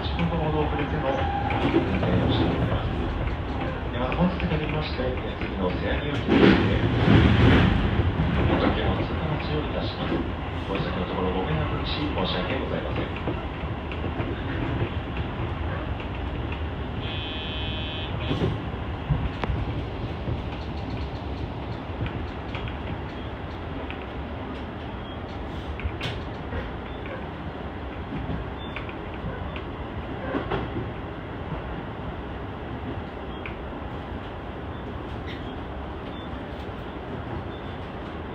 8分ほど遅れての運転をしております。では本日によりまして、次の瀬谷行きについて、おかけを通過待ちをいたします。ご急ぎのところご迷惑し申し訳ございません。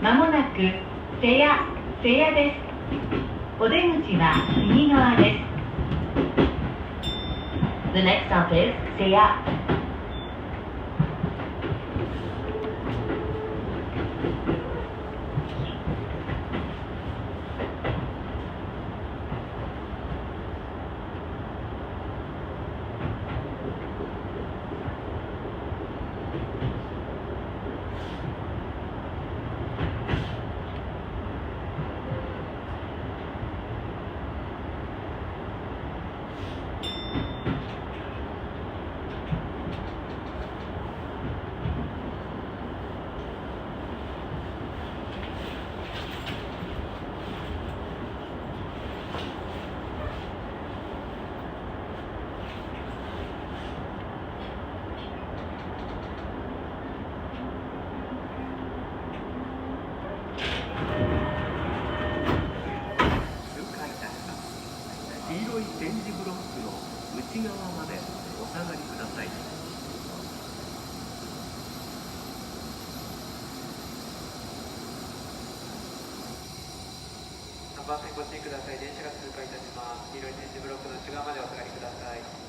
まもなく瀬谷です。お出口は右側です。The next stop is 瀬谷。黄色い点字ブロックの内側までお下がりください。3番線ご注意ください。電車が通過いたします。黄色い点字ブロックの内側までお下がりください。